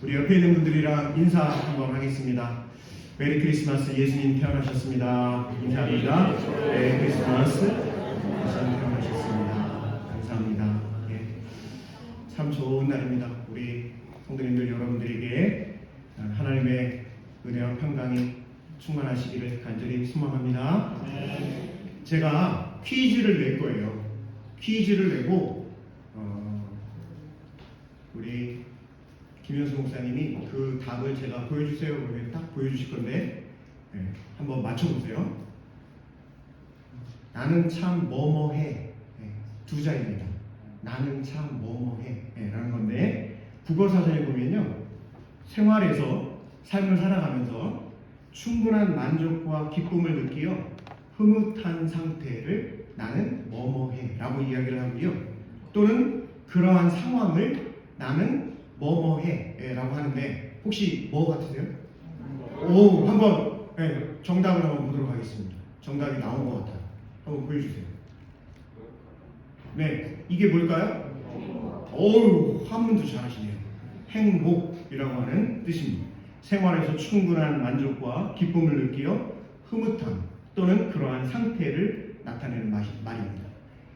우리 옆에 있는 분들이랑 인사 한번 하겠습니다. 메리 크리스마스. 예수님 태어나셨습니다. 인사합니다. 메리 크리스마스. 예수님 태어나셨습니다. 감사합니다. 예. 참 좋은 날입니다. 우리 성도님들 여러분들에게 하나님의 은혜와 평강이 충만하시기를 간절히 소망합니다. 제가 퀴즈를 낼 거예요. 퀴즈를 내고 우리 김현수 목사님이 그 답을 제가 보여주세요. 그러면 딱 보여주실 건데 한번 맞춰보세요. 나는 참 뭐뭐해. 두 자입니다. 나는 참 뭐뭐해 라는 건데 국어사전에 보면요, 생활에서 삶을 살아가면서 충분한 만족과 기쁨을 느끼어 흐뭇한 상태를 나는 뭐뭐해 라고 이야기를 하고요, 또는 그러한 상황을 나는 뭐뭐해 라고 하는데 혹시 뭐 같으세요? 오, 한번 정답을 한번 보도록 하겠습니다. 정답이 나온 것 같아요. 한번 보여주세요. 네, 이게 뭘까요? 어우, 한문도 잘하시네요. 행복이라고 하는 뜻입니다. 생활에서 충분한 만족과 기쁨을 느끼어 흐뭇함 또는 그러한 상태를 나타내는 말입니다.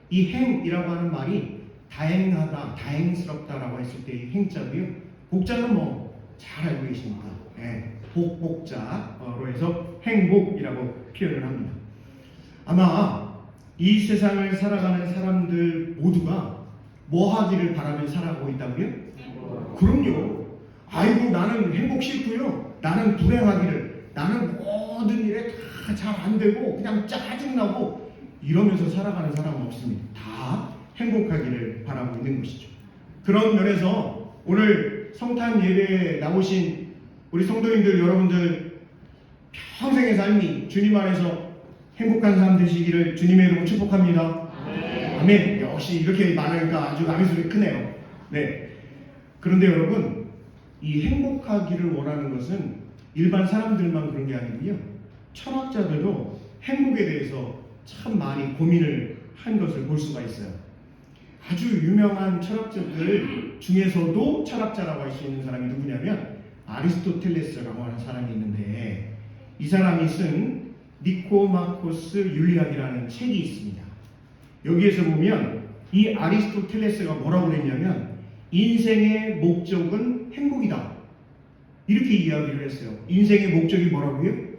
이 행이라고 하는 말이 다행하다, 다행스럽다라고 했을 때 이 행자고요. 복자는 뭐 잘 알고 계십니까? 복자로 해서 행복이라고 표현을 합니다. 아마 이 세상을 살아가는 사람들 모두가 뭐 하기를 바라며 살아가고 있다고요? 그럼요. 아이고, 나는 행복 싫고요, 나는 불행하기를, 나는 모든 일에 다 잘 안 되고 그냥 짜증나고 이러면서 살아가는 사람은 없습니다. 다 행복하기를 바라고 있는 것이죠. 그런 면에서 오늘 성탄 예배에 나오신 우리 성도님들 여러분들 평생의 삶이 주님 안에서 행복한 삶 되시기를 주님의 이름으로 축복합니다. 아멘. 역시 이렇게 많으니까 아주 아멘 소리 크네요. 네. 그런데 여러분, 이 행복하기를 원하는 것은 일반 사람들만 그런 게 아니고요, 철학자들도 행복에 대해서 참 많이 고민을 한 것을 볼 수가 있어요. 아주 유명한 철학자들 중에서도 철학자라고 할 수 있는 사람이 누구냐면 아리스토텔레스라고 하는 사람이 있는데, 이 사람이 쓴 니코마코스 윤리학이라는 책이 있습니다. 여기에서 보면 이 아리스토텔레스가 뭐라고 그랬냐면 인생의 목적은 행복이다, 이렇게 이야기를 했어요. 인생의 목적이 뭐라고요?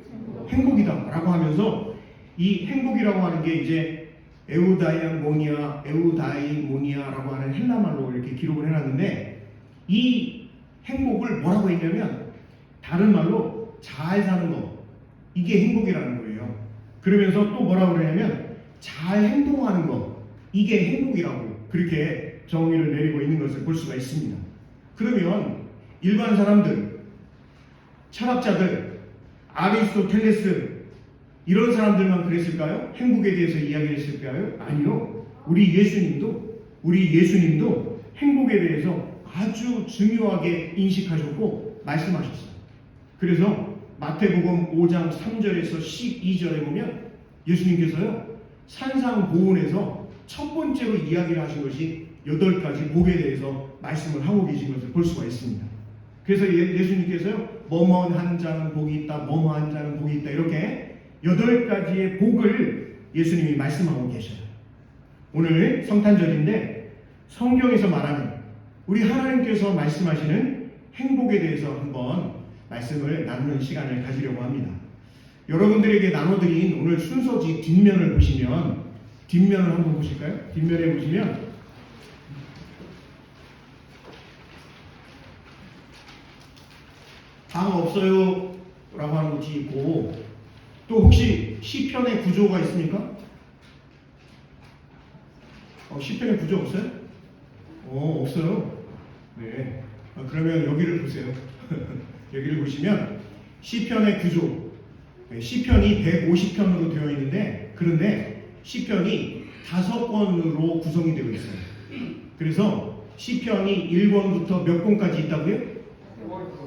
행복이다 라고 하면서 이 행복이라고 하는 게 이제 에우다이모니아라고 하는 헬라말로 이렇게 기록을 해놨는데, 이 행복을 뭐라고 했냐면 다른 말로 잘 사는 거, 이게 행복이라는 거예요. 그러면서 또 뭐라고 그러냐면 잘 행동하는 거, 이게 행복이라고 그렇게 정의를 내리고 있는 것을 볼 수가 있습니다. 그러면 일반 사람들, 철학자들, 아리스토텔레스 이런 사람들만 그랬을까요? 행복에 대해서 이야기를 했을까요? 아니요. 우리 예수님도 행복에 대해서 아주 중요하게 인식하셨고 말씀하셨어요. 그래서 마태복음 5장 3절에서 12절에 보면 예수님께서요, 산상보훈에서 첫 번째로 이야기를 하신 것이 8가지 복에 대해서 말씀을 하고 계신 것을 볼 수가 있습니다. 그래서 예수님께서요, 뭐뭐 한 자는 복이 있다, 뭐뭐 한 자는 복이 있다, 이렇게 8가지의 복을 예수님이 말씀하고 계셔요. 오늘 성탄절인데 성경에서 말하는 우리 하나님께서 말씀하시는 행복에 대해서 한번 말씀을 나누는 시간을 가지려고 합니다. 여러분들에게 나눠드린 오늘 순서지 뒷면을 보시면, 뒷면을 한번 보실까요? 뒷면에 보시면 방 없어요 라고 하는 것이 있고, 또 혹시 시편의 구조가 있습니까? 시편의 구조 없어요? 없어요. 네. 그러면 여기를 보세요. 여기를 보시면 시편의 구조, 시편이 150편으로 되어 있는데, 그런데 시편이 5권으로 구성이 되어 있어요. 그래서 시편이 1권부터 몇 권까지 있다고요?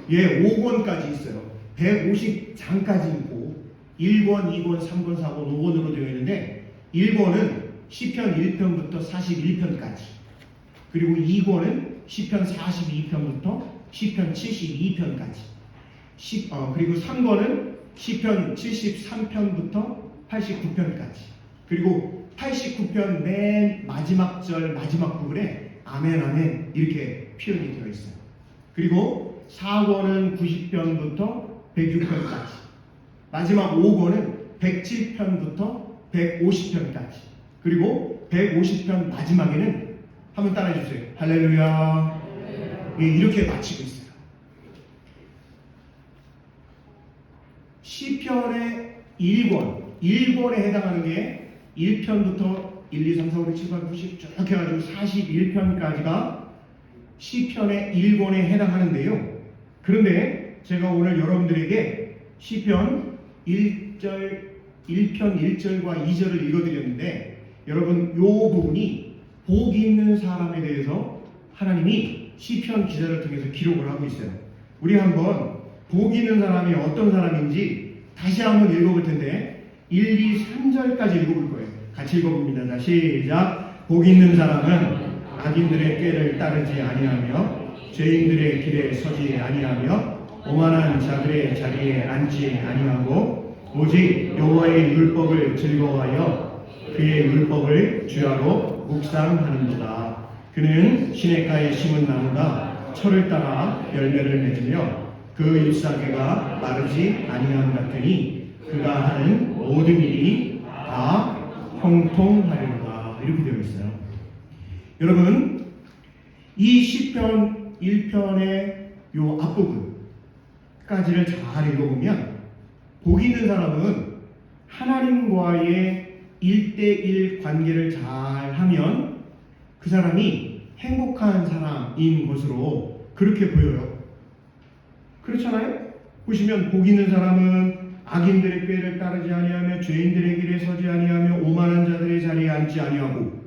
5권까지 있어요. 150장까지 있고 1권, 2권, 3권, 4권, 5권으로 되어 있는데 1권은 시편 1편부터 41편까지, 그리고 2권은 시편 42편부터 시편 72편까지. 그리고 3권은 시편 73편부터 89편까지. 그리고 89편 맨 마지막 절 마지막 부분에 아멘 아멘 이렇게 표현이 되어 있어요. 그리고 4권은 90편부터 106편까지. 마지막 5권은 107편부터 150편까지. 그리고 150편 마지막에는 한번 따라해 주세요. 할렐루야. 예, 이렇게 마치고 있어요. 시편의 1권에 해당하는 게 1편부터 1, 2, 3, 4, 5, 6, 7, 8, 9, 10 쭉 해가지고 41편까지가 시편의 1권에 해당하는데요. 그런데 제가 오늘 여러분들에게 시편 1편 1절과 2절을 읽어드렸는데 여러분 요 부분이 복 있는 사람에 대해서 하나님이 시편 기자를 통해서 기록을 하고 있어요. 우리 한번 복 있는 사람이 어떤 사람인지 다시 한번 읽어볼 텐데 1, 2, 3절까지 읽어볼 거예요. 같이 읽어봅니다. 자, 시작. 복 있는 사람은 악인들의 꾀를 따르지 아니하며 죄인들의 길에 서지 아니하며 오만한 자들의 자리에 앉지 아니하고 오직 여호와의 율법을 즐거워하여 그의 율법을 주야로 묵상하는도다. 그는 시냇가에 심은 나무가 철을 따라 열매를 맺으며 그 잎사귀가 마르지 아니함 같으니 그가 하는 모든 일이 다 형통하리로다. 이렇게 되어 있어요. 여러분 이 시편 1편의 요 앞부분까지를 잘 읽어보면 복 있는 사람은 하나님과의 1대1 관계를 잘 하면 그 사람이 행복한 사람인 것으로 그렇게 보여요. 그렇잖아요? 보시면 복 있는 사람은 악인들의 꾀를 따르지 아니하며 죄인들의 길에 서지 아니하며 오만한 자들의 자리에 앉지 아니하고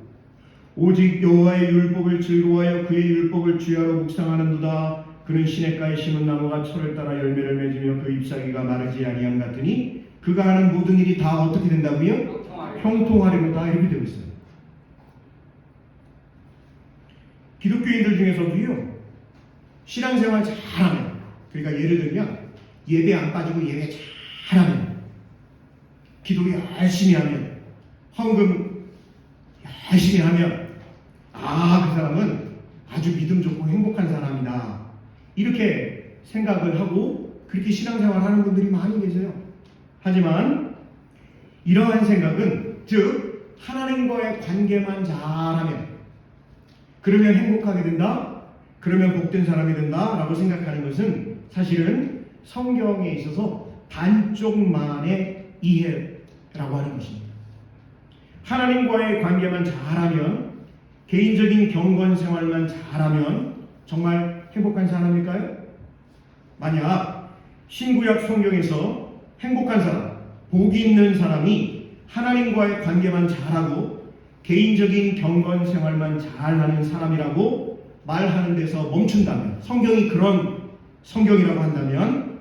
오직 여호와의 율법을 즐거워하여 그의 율법을 주야로 묵상하는도다. 그는 시냇가에 심은 나무가 철을 따라 열매를 맺으며 그 잎사귀가 마르지 아니함 같으니 그가 하는 모든 일이 다 어떻게 된다고요? 형통하리로다. 이렇게 되고 있어요. 기독교인들 중에서도요 신앙생활 잘하면, 그러니까 예를 들면 예배 안 빠지고 예배 잘하면, 기도 열심히 하면, 헌금 열심히 하면 그 사람은 아주 믿음 좋고 행복한 사람이다. 이렇게 생각을 하고 그렇게 신앙생활 하는 분들이 많이 계세요. 하지만 이러한 생각은 즉 하나님과의 관계만 잘하면 그러면 행복하게 된다, 그러면 복된 사람이 된다 라고 생각하는 것은 사실은 성경에 있어서 반쪽만의 이해라고 하는 것입니다. 하나님과의 관계만 잘하면, 개인적인 경건 생활만 잘하면 정말 행복한 사람일까요? 만약 신구약 성경에서 행복한 사람, 복이 있는 사람이 하나님과의 관계만 잘하고 개인적인 경건 생활만 잘하는 사람이라고 말하는 데서 멈춘다면, 성경이 그런 성경이라고 한다면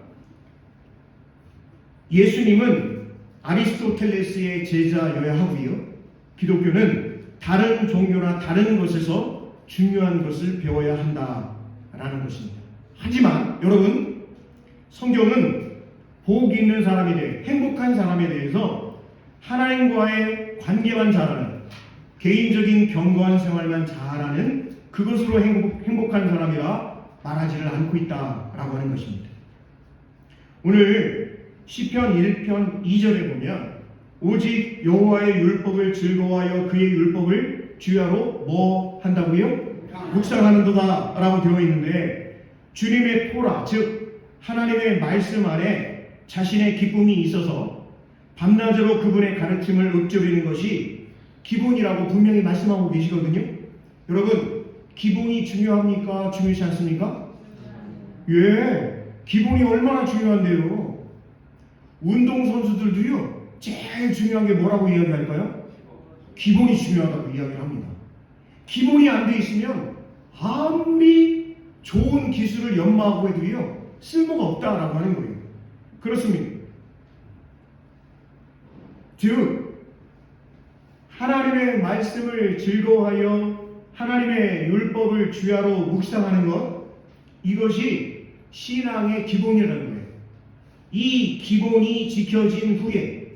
예수님은 아리스토텔레스의 제자여야 하고요, 기독교는 다른 종교나 다른 것에서 중요한 것을 배워야 한다라는 것입니다. 하지만 여러분, 성경은 복 있는 사람에 대해, 행복한 사람에 대해서 하나님과의 관계만 잘하는, 개인적인 경건 생활만 잘하는 그것으로 행복한 사람이라 말하지를 않고 있다라고 하는 것입니다. 오늘 시편 1편 2절에 보면 오직 여호와의 율법을 즐거워하여 그의 율법을 주야로 뭐 한다고요? 묵상하는도다 라고 되어 있는데, 주님의 토라, 즉 하나님의 말씀 안에 자신의 기쁨이 있어서 밤낮으로 그분의 가르침을 읊조리는 것이 기본이라고 분명히 말씀하고 계시거든요. 여러분, 기본이 중요합니까? 중요하지 않습니까? 예, 기본이 얼마나 중요한데요. 운동선수들도요 제일 중요한 게 뭐라고 이야기할까요? 기본이 중요하다고 이야기를 합니다. 기본이 안 돼 있으면 아무리 좋은 기술을 연마하고 해도요 쓸모가 없다라고 하는 거예요. 그렇습니다. 즉 하나님의 말씀을 즐거워하여 하나님의 율법을 주야로 묵상하는 것, 이것이 신앙의 기본이라는 거예요. 이 기본이 지켜진 후에,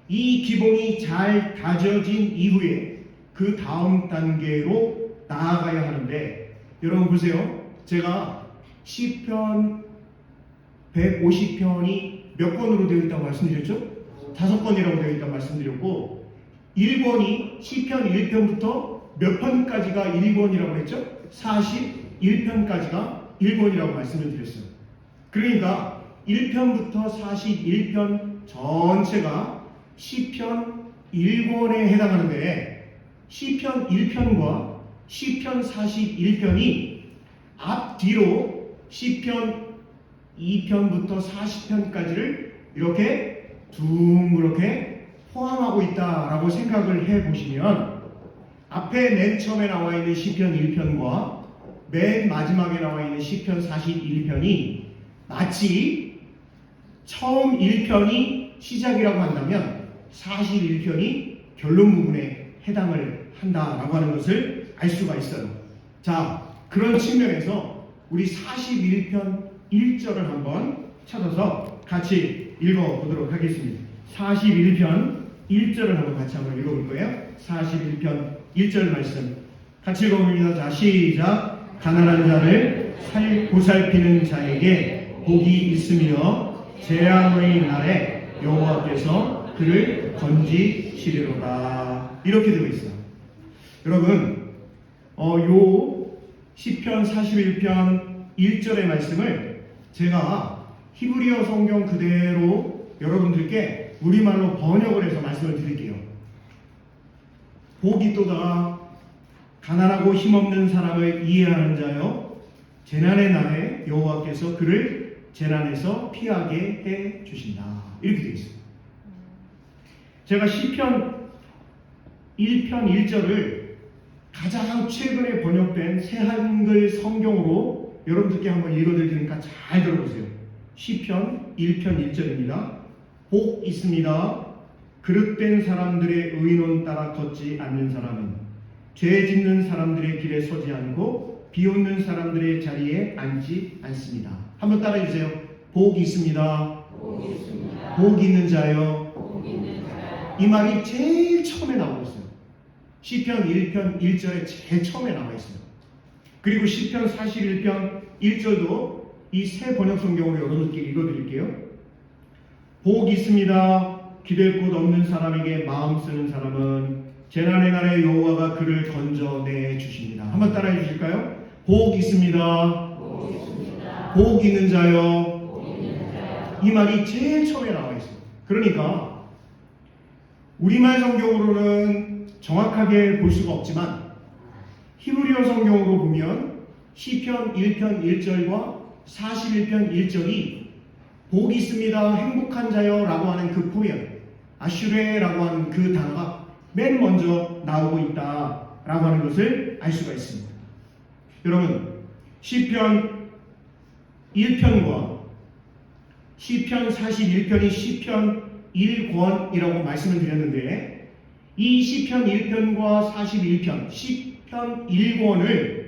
이 기본이 잘 다져진 이후에 그 다음 단계로 나아가야 하는데, 여러분 보세요. 제가 시편 150편이 몇 권으로 되어 있다고 말씀드렸죠? 5권이라고 되어 있다고 말씀드렸고, 1권이 시편 1편부터 몇 편까지가 1권이라고 했죠? 41편까지가 1권이라고 말씀을 드렸어요. 그러니까 1편부터 41편 전체가 시편 1권에 해당하는데, 시편 1편과 시편 41편이 앞뒤로 시편 2편부터 40편까지를 이렇게 둥그렇게 포함하고 있다라고 생각을 해보시면, 앞에 맨 처음에 나와 있는 시편 1편과 맨 마지막에 나와 있는 시편 41편이 마치 처음 1편이 시작이라고 한다면 41편이 결론 부분에 해당을 한다라고 하는 것을 알 수가 있어요. 자, 그런 측면에서 우리 41편 1절을 한번 찾아서 같이 읽어보도록 하겠습니다. 41편 1절을 한번 읽어볼 거예요. 41편 1절 말씀 같이 읽어봅니다. 자, 시작. 가난한 자를 보살피는 자에게 복이 있으며 재앙의 날에 여호와께서 그를 건지시리로다. 이렇게 되어 있어요. 여러분, 요 시편 41편 1절의 말씀을 제가 히브리어 성경 그대로 여러분들께 우리말로 번역을 해서 말씀을 드릴게요. 복이 있도다. 가난하고 힘없는 사람을 이해하는 자여, 재난의 날에 여호와께서 그를 재난에서 피하게 해 주신다. 이렇게 되어 있습니다. 제가 시편 1편 1절을 가장 최근에 번역된 새한글 성경으로 여러분들께 한번 읽어드릴 테니까 잘 들어보세요. 시편 1편 1절입니다. 복 있습니다. 그릇된 사람들의 의논 따라 걷지 않는 사람은, 죄 짓는 사람들의 길에 서지 않고 비웃는 사람들의 자리에 앉지 않습니다. 한번 따라해 주세요. 복이 있습니다. 복 있는 자요. 이 말이 제일 처음에 나오고 있어요. 시편 1편 1절에 제일 처음에 나와 있어요. 그리고 시편 41편 1절도 이 새 번역 성경으로 여러분께 읽어드릴게요. 복 있습니다. 기댈 곳 없는 사람에게 마음 쓰는 사람은 재난의 날에 여호와가 그를 건져내 주십니다. 한번 따라해 주실까요? 복 있습니다. 복 있는 자요. 이 말이 제일 처음에 나와 있어요. 그러니까 우리말 성경으로는 정확하게 볼 수가 없지만 히브리어 성경으로 보면 시편 1편 1절과 41편 1절이 복 있습니다. 행복한 자요 라고 하는 그 표현, 아슈레라고 하는 그 단어가 맨 먼저 나오고 있다라고 하는 것을 알 수가 있습니다. 여러분, 시편 1편과 시편 41편이 시편 1권이라고 말씀을 드렸는데, 이 시편 1편과 41편, 시편 1권을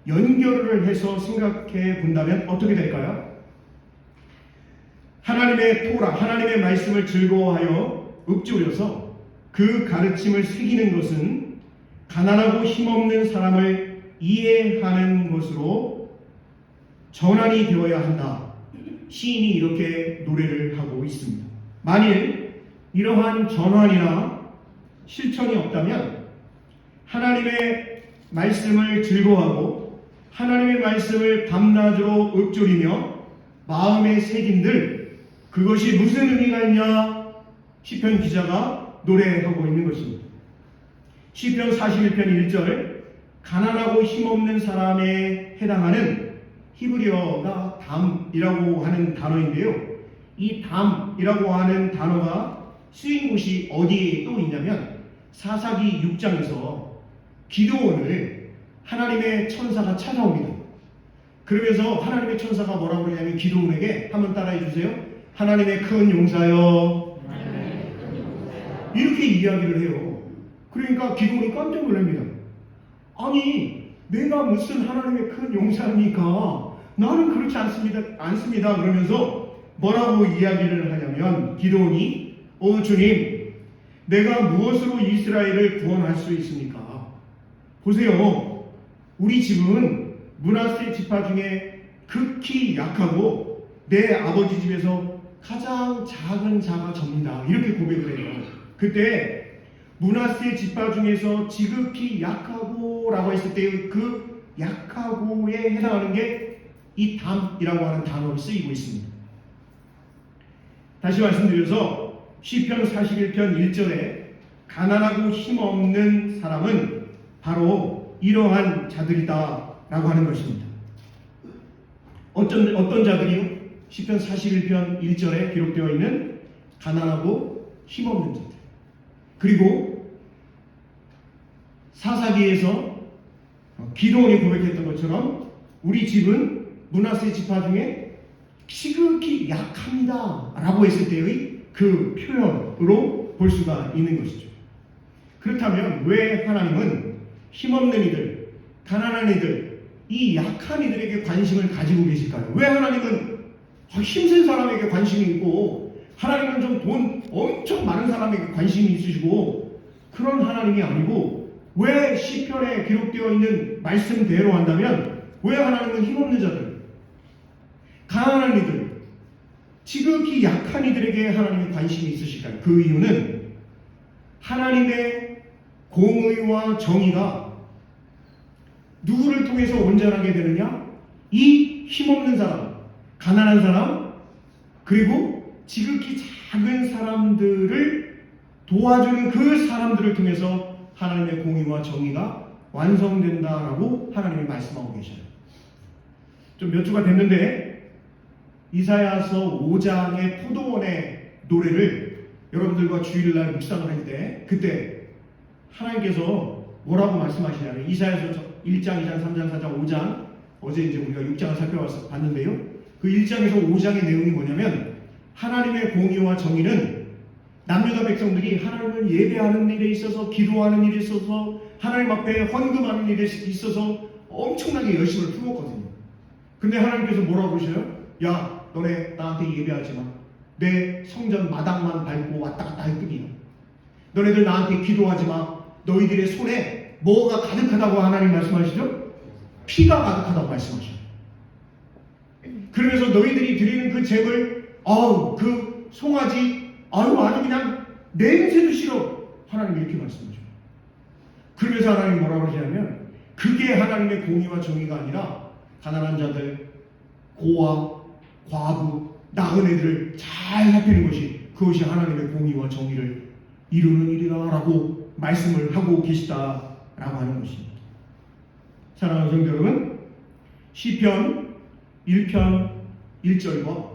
연결을 해서 생각해 본다면 어떻게 될까요? 하나님의 토라, 하나님의 말씀을 즐거워하여 읊조려서 그 가르침을 새기는 것은 가난하고 힘없는 사람을 이해하는 것으로 전환이 되어야 한다. 시인이 이렇게 노래를 하고 있습니다. 만일 이러한 전환이나 실천이 없다면 하나님의 말씀을 즐거워하고 하나님의 말씀을 밤낮으로 읊조리며 마음에 새긴들, 그것이 무슨 의미가 있냐? 시편 기자가 노래하고 있는 것입니다. 시편 41편 1절, 가난하고 힘없는 사람에 해당하는 히브리어가 담이라고 하는 단어인데요. 이 담이라고 하는 단어가 쓰인 곳이 어디에 또 있냐면 사사기 6장에서 기드온을 하나님의 천사가 찾아옵니다. 그러면서 하나님의 천사가 뭐라고 그러냐면 기드온에게 한번 따라해 주세요. 하나님의 큰 용사여. 이렇게 이야기를 해요. 그러니까 기드온이 깜짝 놀랍니다. 아니, 내가 무슨 하나님의 큰 용사입니까? 나는 그렇지 않습니다. 그러면서 뭐라고 이야기를 하냐면 기드온이 주님, 내가 무엇으로 이스라엘을 구원할 수 있습니까? 보세요. 우리 집은 므낫세 지파 중에 극히 약하고 내 아버지 집에서 가장 작은 자가 접니다. 이렇게 고백을 해요. 그때 므낫세 지파 중에서 지극히 약하고 라고 했을 때 그 약하고에 해당하는 게 이 담이라고 하는 단어로 쓰이고 있습니다. 다시 말씀드려서 시편 41편 1절에 가난하고 힘없는 사람은 바로 이러한 자들이다 라고 하는 것입니다. 어떤 자들이요? 시편 41편 1절에 기록되어 있는 가난하고 힘없는 자들. 그리고 사사기에서 기드온이 고백했던 것처럼 우리 집은 므낫세 지파 중에 지극히 약합니다 라고 했을 때의 그 표현으로 볼 수가 있는 것이죠. 그렇다면 왜 하나님은 힘없는 이들, 가난한 이들, 이 약한 이들에게 관심을 가지고 계실까요? 왜 하나님은 힘센 사람에게 관심이 있고 하나님은 좀 돈 엄청 많은 사람에게 관심이 있으시고 그런 하나님이 아니고 왜 시편에 기록되어 있는 말씀대로 한다면 왜 하나님은 힘없는 자들, 가난한 이들, 지극히 약한 이들에게 하나님의 관심이 있으실까요? 그 이유는 하나님의 공의와 정의가 누구를 통해서 온전하게 되느냐? 이 힘없는 사람, 가난한 사람, 그리고 지극히 작은 사람들을 도와주는 그 사람들을 통해서 하나님의 공의와 정의가 완성된다라고 하나님이 말씀하고 계셔요. 좀 몇 주가 됐는데 이사야서 5장의 포도원의 노래를 여러분들과 주일날 묵상을 할 때 그때 하나님께서 뭐라고 말씀하시냐면 이사야서 1장, 2장, 3장, 4장, 5장 어제 이제 우리가 6장을 살펴봤는데요. 그 1장에서 5장의 내용이 뭐냐면 하나님의 공의와 정의는 남유다 백성들이 하나님을 예배하는 일에 있어서 기도하는 일에 있어서 하나님 앞에 헌금하는 일에 있어서 엄청나게 열심을 품었거든요. 근데 하나님께서 뭐라고 그러셔요? 야, 너네 나한테 예배하지 마. 내 성전 마당만 밟고 왔다 갔다 할 뿐이야. 너네들 나한테 기도하지 마. 너희들의 손에 뭐가 가득하다고 하나님 말씀하시죠? 피가 가득하다고 말씀하셔요. 그러면서 너희들이 드리는 그 제물, 그 송아지, 아주 그냥 냄새도 싫어. 하나님 이렇게 말씀하셔요. 그러면서 하나님 뭐라고 하시냐면 그게 하나님의 공의와 정의가 아니라 가난한 자들, 고아, 과부, 낳은 애들을 잘 살피는 것이 그것이 하나님의 공의와 정의를 이루는 일이라라고 말씀을 하고 계시다라고 하는 것입니다. 사랑하는 성도 여러분, 시편 1편 1절과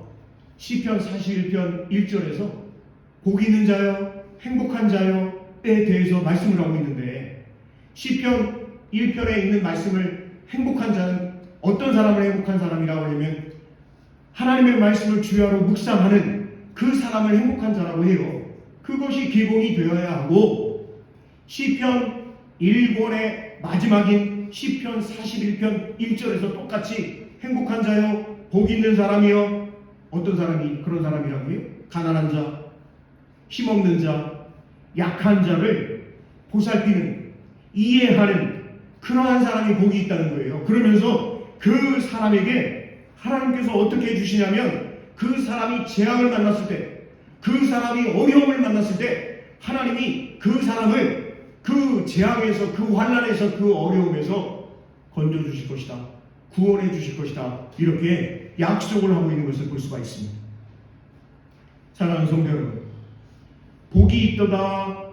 시편 41편 1절에서 복 있는 자여, 행복한 자여에 대해서 말씀을 하고 있는데 시편 1편에 있는 말씀을 행복한 자는 어떤 사람을 행복한 사람이라고 하냐면 하나님의 말씀을 주야로 묵상하는 그 사람을 행복한 자라고 해요. 그것이 기본이 되어야 하고 시편 1권의 마지막인 시편 41편 1절에서 똑같이 행복한 자요, 복 있는 사람이요, 어떤 사람이 그런 사람이라고요? 가난한 자, 힘없는 자, 약한 자를 보살피는, 이해하는 그러한 사람이 복이 있다는 거예요. 그러면서 그 사람에게 하나님께서 어떻게 해주시냐면 그 사람이 재앙을 만났을 때, 그 사람이 어려움을 만났을 때 하나님이 그 사람을 그 재앙에서, 그 환난에서, 그 어려움에서 건져주실 것이다, 구원해 주실 것이다, 이렇게 약속을 하고 있는 것을 볼 수가 있습니다. 사랑하는 성도 여러분, 복이 있도다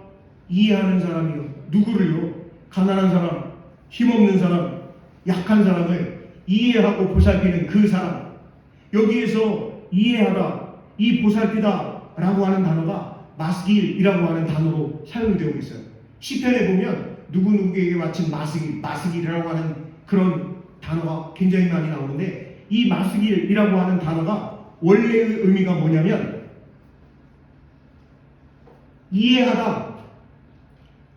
이해하는 사람이요, 누구를요? 가난한 사람, 힘없는 사람, 약한 사람을 이해하고 보살피는 그 사람. 여기에서 이해하다, 이 보살피다 라고 하는 단어가 마스길이라고 하는 단어로 사용되고 있어요. 시편에 보면 누구누구에게 마침 마스길이라고 하는 그런 단어가 굉장히 많이 나오는데, 이 마스길이라고 하는 단어가 원래의 의미가 뭐냐면 이해하다,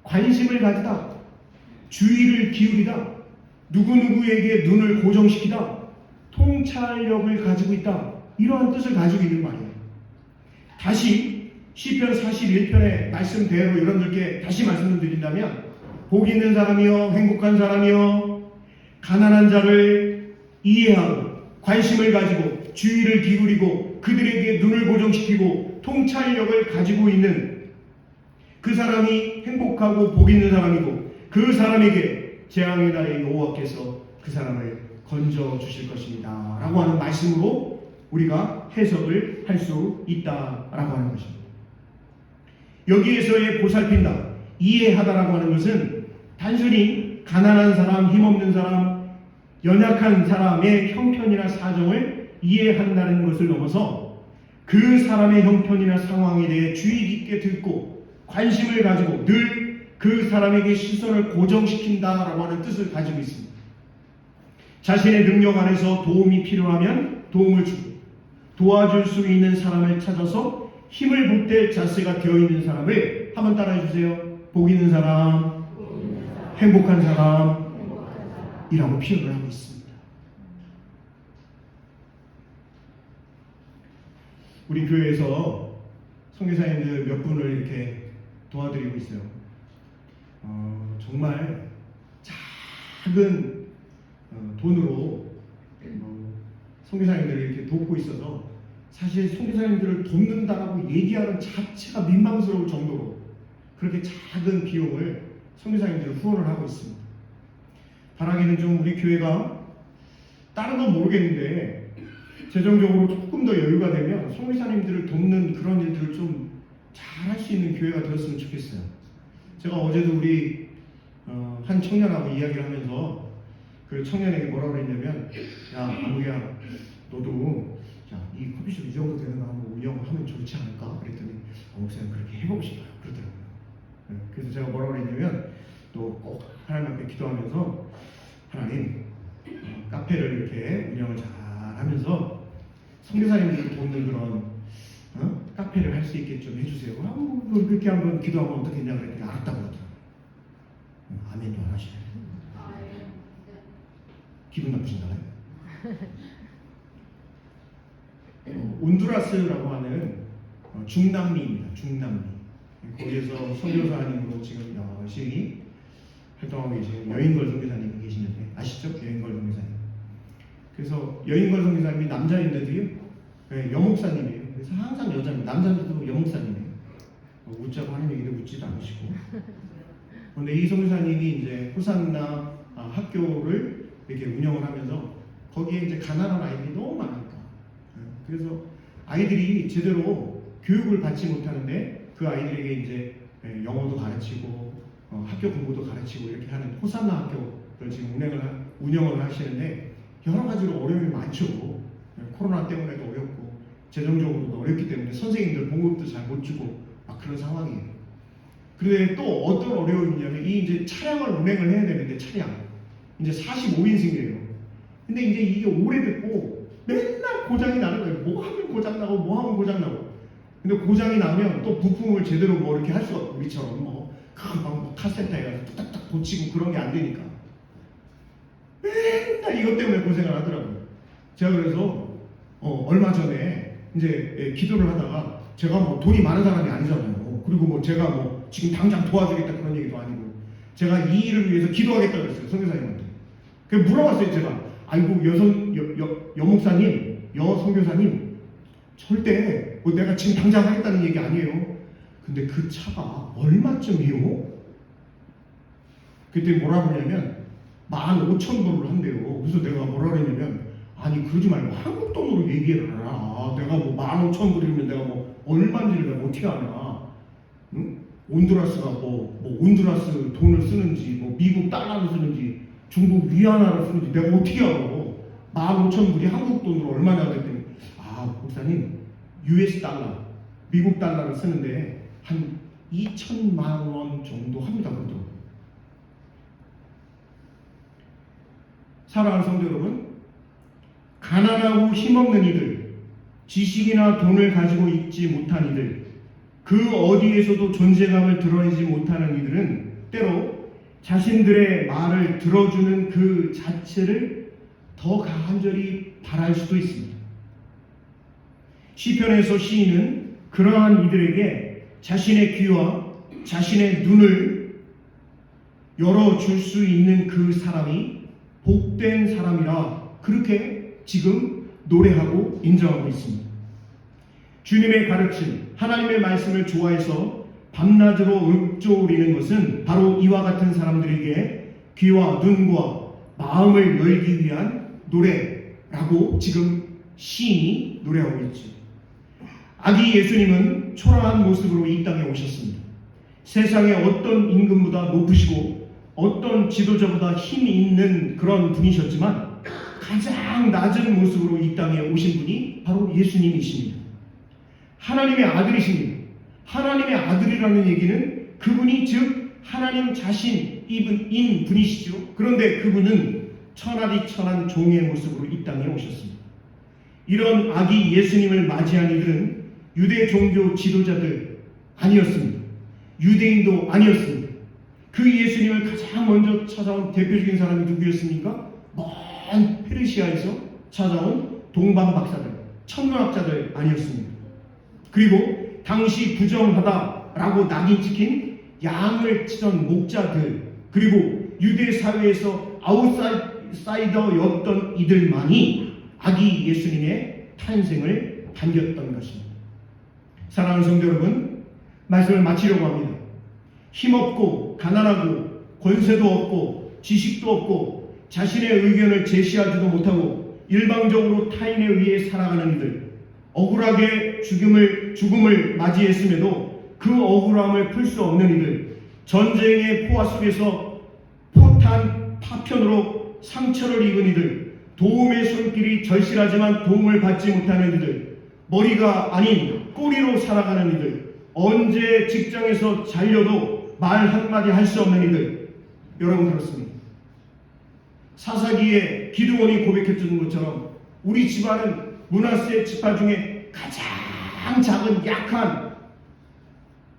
관심을 가지다, 주의를 기울이다, 누구누구에게 눈을 고정시키다, 통찰력을 가지고 있다. 이러한 뜻을 가지고 있는 말이에요. 다시 시편 41편의 말씀대로 여러분들께 다시 말씀을 드린다면, 복 있는 사람이여, 행복한 사람이여, 가난한 자를 이해하고 관심을 가지고 주의를 기울이고 그들에게 눈을 고정시키고 통찰력을 가지고 있는 그 사람이 행복하고 복 있는 사람이고, 그 사람에게 재앙의 날에 여호와께서 그 사람을 건져 주실 것입니다 라고 하는 말씀으로 우리가 해석을 할 수 있다라고 하는 것입니다. 여기에서의 보살핀다, 이해하다라고 하는 것은 단순히 가난한 사람, 힘없는 사람, 연약한 사람의 형편이나 사정을 이해한다는 것을 넘어서 그 사람의 형편이나 상황에 대해 주의 깊게 듣고 관심을 가지고 늘 그 사람에게 시선을 고정시킨다라고 하는 뜻을 가지고 있습니다. 자신의 능력 안에서 도움이 필요하면 도움을 주고, 도와줄 수 있는 사람을 찾아서 힘을 보탤 자세가 되어 있는 사람을 한번 따라해 주세요. 복 있는 사람, 행복한 사람이라고 표현을 하고 있습니다. 우리 교회에서 선교사님들 몇 분을 이렇게 도와드리고 있어요. 정말 작은 돈으로 선교사님들을 이렇게 돕고 있어서 사실 선교사님들을 돕는다라고 얘기하는 자체가 민망스러울 정도로 그렇게 작은 비용을 선교사님들을 후원을 하고 있습니다. 바라기는 좀 우리 교회가 다른 건 모르겠는데 재정적으로 조금 더 여유가 되면 선교사님들을 돕는 그런 일들을 좀 잘 할 수 있는 교회가 되었으면 좋겠어요. 제가 어제도 우리 한 청년하고 이야기를 하면서 그 청년에게 뭐라고 그랬냐면, 야 안우야, 너도 이 커피숍 이 정도 되는 거 한번 운영을 하면 좋지 않을까? 그랬더니 목사님 그렇게 해보고 싶어요 그러더라고요. 그래서 제가 뭐라고 그랬냐면, 또 꼭 하나님 앞에 기도하면서 하나님 카페를 이렇게 운영을 잘 하면서 선교사님들을 돕는 그런 카페를 할 수 있게 좀 해주세요. 그렇게 한번 기도하면 어떻겠냐 그랬더니 알았다고 하더라고요. 아멘도 안 하시네. 기분 나쁘신가요? 온두라스라고 하는 중남미입니다. 중남미. 거기에서 선교사님으로 지금 열심히 활동하고 계시는 여인걸 선교사님이 계시는데 아시죠? 여인걸 선교사님. 그래서 여인걸 선교사님이 남자인데도요, 여목사님이에요. 그래서 항상 여자입니다. 남자인데도 여목사님이에요. 웃자고 하는 얘기도 웃지도 않으시고. 그런데 이 선교사님이 이제 호산나 학교를 이렇게 운영을 하면서 거기에 이제 가난한 아이들이 너무 많으니까, 그래서 아이들이 제대로 교육을 받지 못하는데 그 아이들에게 이제 영어도 가르치고 학교 공부도 가르치고 이렇게 하는 호산나 학교를 지금 운영을 하시는데 여러 가지로 어려움이 많죠. 코로나 때문에도 어렵고 재정적으로도 어렵기 때문에 선생님들 봉급도 잘 못 주고 막 그런 상황이에요. 그런데 또 어떤 어려움이 있냐면, 이 이제 차량을 운행을 해야 되는데 차량 이제 45인승이에요. 근데 이제 이게 오래됐고 맨날 고장이 나는 거예요. 뭐 하면 고장나고 뭐 하면 고장나고. 근데 고장이 나면 또 부품을 제대로 뭐 이렇게 할 수가 없고, 우리처럼 뭐 금방 카센터에 가서 뚝딱딱 고치고 그런 게 안 되니까 맨날 이것 때문에 고생을 하더라고요. 제가 그래서 얼마 전에 이제 기도를 하다가, 제가 뭐 돈이 많은 사람이 아니잖아요. 그리고 뭐 제가 뭐 지금 당장 도와주겠다 그런 얘기도 아니고, 제가 이 일을 위해서 기도하겠다 그랬어요. 선교사님한테. 그래서 물어봤어요. 제가, 아이고 여목사님, 여선교사님, 절대 뭐 내가 지금 당장 하겠다는 얘기 아니에요. 근데 그 차가 얼마쯤이요? 그때 뭐라고 하냐면 15,000불을 한대요. 그래서 내가 뭐라 그랬냐면, 아니 그러지 말고 한국 돈으로 얘기해라. 내가 뭐 15,000불이면 내가 뭐 얼마인지를 내가 어떻게 아냐. 응? 온두라스가 뭐 온두라스 돈을 쓰는지, 뭐 미국 달러를 쓰는지, 중국 위안화를 쓰는지 내가 어떻게 알아. 15,000불이 한국 돈으로 얼마냐 그랬더니, 목사님 US 달러, 미국 달러를 쓰는데 한 2천만 원 정도 합니다. 그러더라고요. 사랑하는 성도 여러분, 가난하고 힘없는 이들, 지식이나 돈을 가지고 있지 못한 이들, 그 어디에서도 존재감을 드러내지 못하는 이들은 때로 자신들의 말을 들어주는 그 자체를 더 간절히 바랄 수도 있습니다. 시편에서 시인은 그러한 이들에게 자신의 귀와 자신의 눈을 열어줄 수 있는 그 사람이 복된 사람이라 그렇게 지금 노래하고 인정하고 있습니다. 주님의 가르침, 하나님의 말씀을 좋아해서 밤낮으로 읊조리는 것은 바로 이와 같은 사람들에게 귀와 눈과 마음을 열기 위한 노래라고 지금 시인이 노래하고 있죠. 아기 예수님은 초라한 모습으로 이 땅에 오셨습니다. 세상의 어떤 임금보다 높으시고 어떤 지도자보다 힘이 있는 그런 분이셨지만 가장 낮은 모습으로 이 땅에 오신 분이 바로 예수님이십니다. 하나님의 아들이십니다. 하나님의 아들이라는 얘기는 그분이 즉 하나님 자신인 분이시죠. 그런데 그분은 천하디 천한 종의 모습으로 이 땅에 오셨습니다. 이런 아기 예수님을 맞이한 이들은 유대 종교 지도자들 아니었습니다. 유대인도 아니었습니다. 그 예수님을 가장 먼저 찾아온 대표적인 사람이 누구였습니까? 먼 페르시아에서 찾아온 동방 박사들, 천문학자들 아니었습니다. 그리고 당시 부정하다라고 낙인 찍힌 양을 치던 목자들, 그리고 유대 사회에서 아웃사이더였던 이들만이 아기 예수님의 탄생을 반겼던 것입니다. 사랑하는 성도 여러분, 말씀을 마치려고 합니다. 힘없고 가난하고 권세도 없고 지식도 없고 자신의 의견을 제시하지도 못하고 일방적으로 타인에 의해 살아가는 이들, 억울하게 죽음을 맞이했음에도 그 억울함을 풀 수 없는 이들, 전쟁의 포화 속에서 포탄 파편으로 상처를 입은 이들, 도움의 손길이 절실하지만 도움을 받지 못하는 이들, 머리가 아닌 꼬리로 살아가는 이들, 언제 직장에서 잘려도 말 한마디 할 수 없는 이들. 여러분, 그렇습니다. 사사기에 기드온이 고백했던 것처럼 우리 집안은 므낫세 지파 중에 가장 작은 약한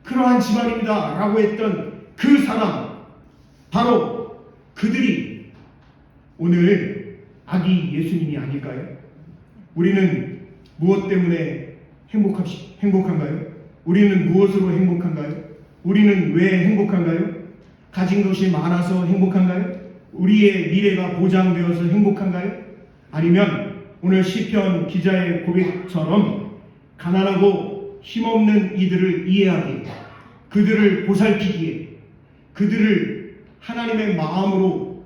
그러한 집안입니다 라고 했던 그 사람, 바로 그들이 오늘 아기 예수님이 아닐까요? 우리는 무엇 때문에 행복한가요? 우리는 무엇으로 행복한가요? 우리는 왜 행복한가요? 가진 것이 많아서 행복한가요? 우리의 미래가 보장되어서 행복한가요? 아니면 오늘 시편 기자의 고백처럼 가난하고 힘없는 이들을 이해하기, 그들을 보살피기에, 그들을 하나님의 마음으로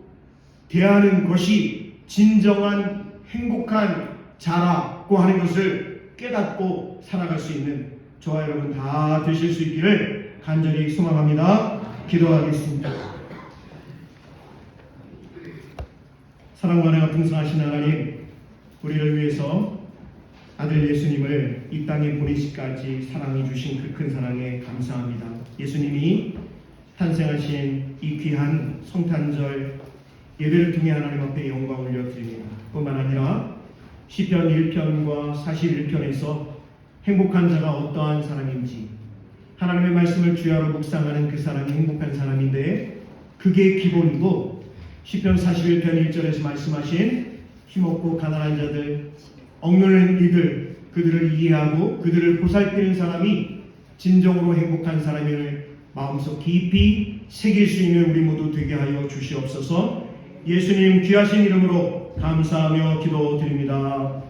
대하는 것이 진정한 행복한 자라고 하는 것을 깨닫고 살아갈 수 있는 저와 여러분 다 되실 수 있기를 간절히 소망합니다. 기도하겠습니다. 사랑과 은혜가 풍성하신 하나님, 우리를 위해서 아들 예수님을 이 땅에 보내시기까지 사랑해 주신 그 큰 사랑에 감사합니다. 예수님이 탄생하신 이 귀한 성탄절 예배를 통해 하나님 앞에 영광 올려드립니다. 뿐만 아니라 시편 1편과 41편에서 행복한 자가 어떠한 사람인지 하나님의 말씀을 주야로 묵상하는 그 사람이 행복한 사람인데, 그게 기본이고 시편 41편 1절에서 말씀하신 힘없고 가난한 자들, 억누르는 이들, 그들을 이해하고 그들을 보살피는 사람이 진정으로 행복한 사람임을 마음속 깊이 새길 수 있는 우리 모두 되게 하여 주시옵소서. 예수님 귀하신 이름으로 감사하며 기도드립니다.